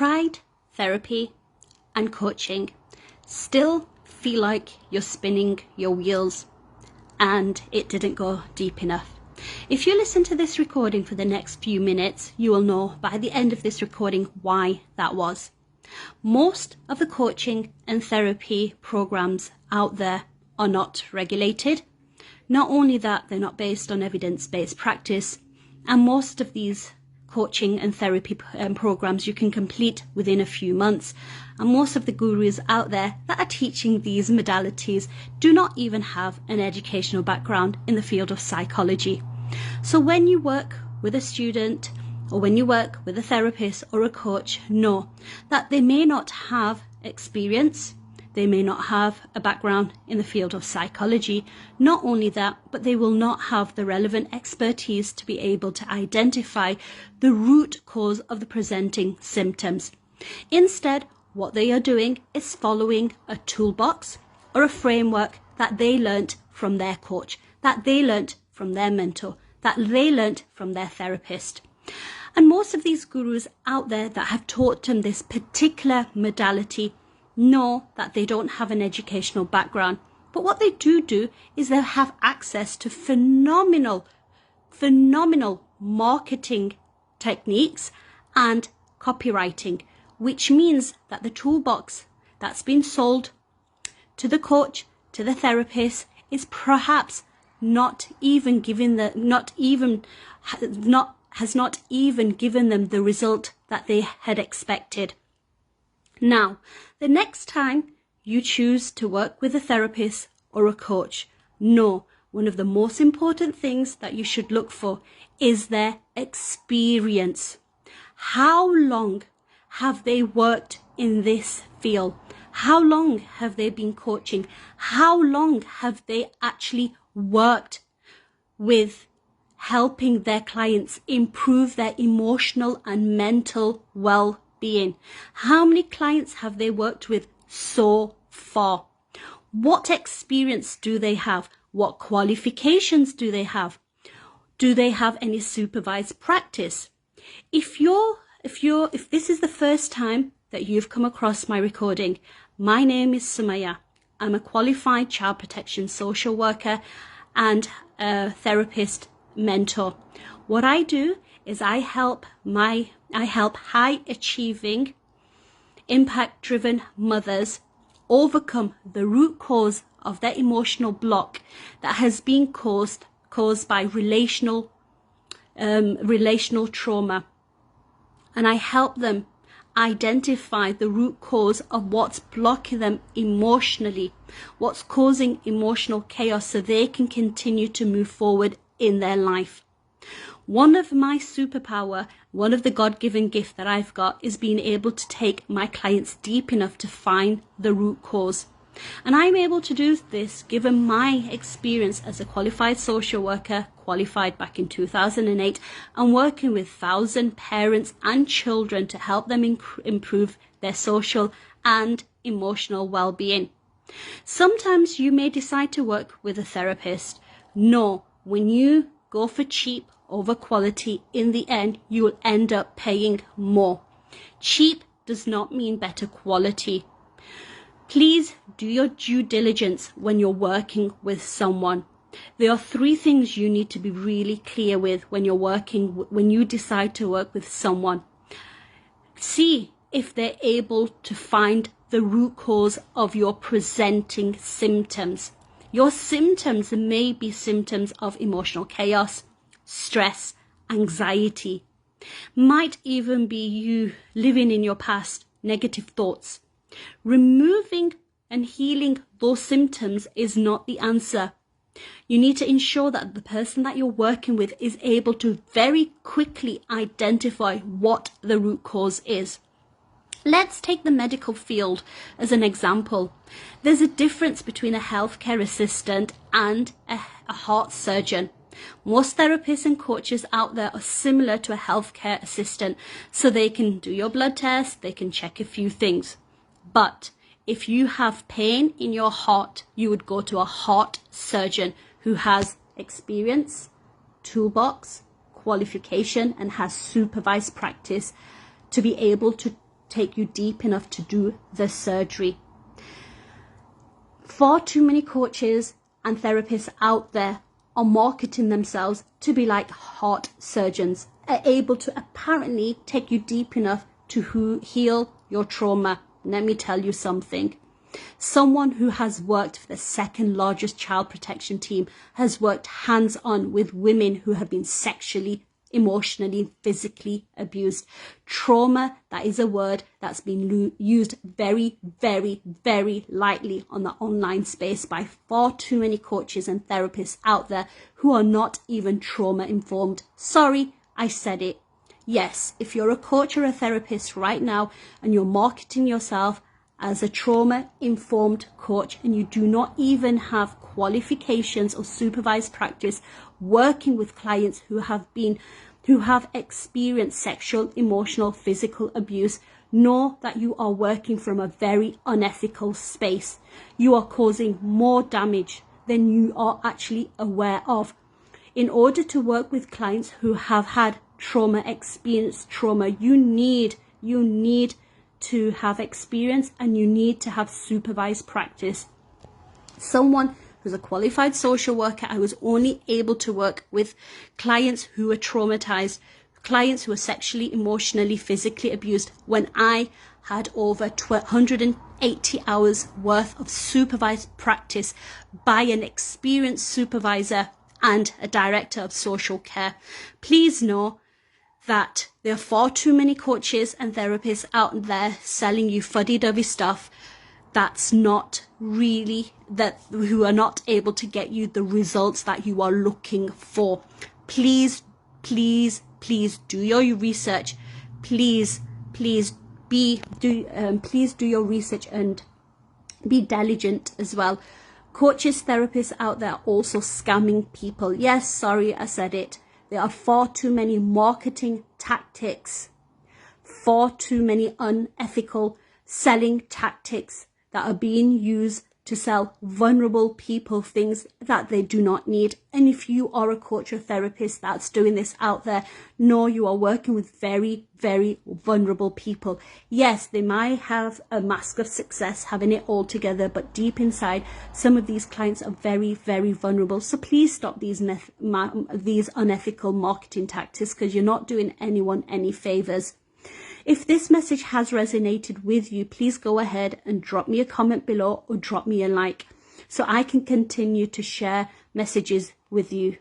tried therapy and coaching, still feel like you're spinning your wheels and it didn't go deep enough? If you listen to this recording for the next few minutes, you will know by the end of this recording why that was. Most of the coaching and therapy programs out there are not regulated. Not only that, they're not based on evidence-based practice, and most of these coaching and therapy programs you can complete within a few months. And most of the gurus out there that are teaching these modalities do not even have an educational background in the field of psychology. So when you work with a student or when you work with a therapist or a coach, know that they may not have experience, they may not have a background in the field of psychology. Not only that, but they will not have the relevant expertise to be able to identify the root cause of the presenting symptoms. Instead, what they are doing is following a toolbox or a framework that they learnt from their coach, that they learnt from their mentor, that they learnt from their therapist. And most of these gurus out there that have taught them this particular modality know that they don't have an educational background. But what they do is they have access to phenomenal marketing techniques and copywriting, which means that the toolbox that's been sold to the coach, to the therapist, is perhaps has not even given them the result that they had expected. Now, the next time you choose to work with a therapist or a coach, know one of the most important things that you should look for is their experience. How long have they worked in this field? How long have they been coaching? How long have they actually worked with helping their clients improve their emotional and mental well-being? How many clients have they worked with so far? What experience do they have? What qualifications do they have? Do they have any supervised practice? If this is the first time that you've come across my recording, my name is Sumeyya. I'm a qualified child protection social worker and a therapist mentor. What I do is I help high achieving, impact driven mothers overcome the root cause of their emotional block that has been caused by relational trauma. And I help them identify the root cause of what's blocking them emotionally, what's causing emotional chaos, so they can continue to move forward in their life. One of my superpower, one of the God-given gift that I've got, is being able to take my clients deep enough to find the root cause. And I'm able to do this given my experience as a qualified social worker, qualified back in 2008, and working with 1,000 parents and children to help them improve their social and emotional well-being. Sometimes you may decide to work with a therapist. No, when you go for cheap over quality, in the end, you will end up paying more. Cheap does not mean better quality. Please do your due diligence when you're working with someone. There are 3 things you need to be really clear with when you decide to work with someone. See if they're able to find the root cause of your presenting symptoms. Your symptoms may be symptoms of emotional chaos, stress, anxiety. Might even be you living in your past, negative thoughts. Removing and healing those symptoms is not the answer. You need to ensure that the person that you're working with is able to very quickly identify what the root cause is. Let's take the medical field as an example. There's a difference between a healthcare assistant and a heart surgeon. Most therapists and coaches out there are similar to a healthcare assistant, so they can do your blood test, they can check a few things. But if you have pain in your heart, you would go to a heart surgeon who has experience, toolbox, qualification, and has supervised practice to be able to take you deep enough to do the surgery. Far too many coaches and therapists out there are marketing themselves to be like heart surgeons, are able to apparently take you deep enough to heal your trauma. Let me tell you something. Someone who has worked for the second largest child protection team, has worked hands-on with women who have been sexually, emotionally, physically abused. Trauma, that is a word that's been used very, very, very lightly on the online space by far too many coaches and therapists out there who are not even trauma informed. Sorry, I said it. Yes, if you're a coach or a therapist right now and you're marketing yourself as a trauma-informed coach and you do not even have qualifications or supervised practice working with clients who have experienced sexual, emotional, physical abuse, know that you are working from a very unethical space. You are causing more damage than you are actually aware of. In order to work with clients who have had experienced trauma, you need to have experience and you need to have supervised practice. Someone who's a qualified social worker, I was only able to work with clients who were traumatized, clients who were sexually, emotionally, physically abused when I had over 180 hours worth of supervised practice by an experienced supervisor and a director of social care. Please know that there are far too many coaches and therapists out there selling you fuddy-dovey stuff that's not really, who are not able to get you the results that you are looking for. Please, please, please do your research. Please do your research and be diligent as well. Coaches, therapists out there are also scamming people. Yes, sorry, I said it. There are far too many marketing tactics, far too many unethical selling tactics that are being used to sell vulnerable people things that they do not need. And if you are a coach or therapist that's doing this out there, know you are working with very, very vulnerable people. Yes, they might have a mask of success, having it all together, but deep inside, some of these clients are very, very vulnerable. So please stop these unethical marketing tactics, because you're not doing anyone any favors. If this message has resonated with you, please go ahead and drop me a comment below or drop me a like so I can continue to share messages with you.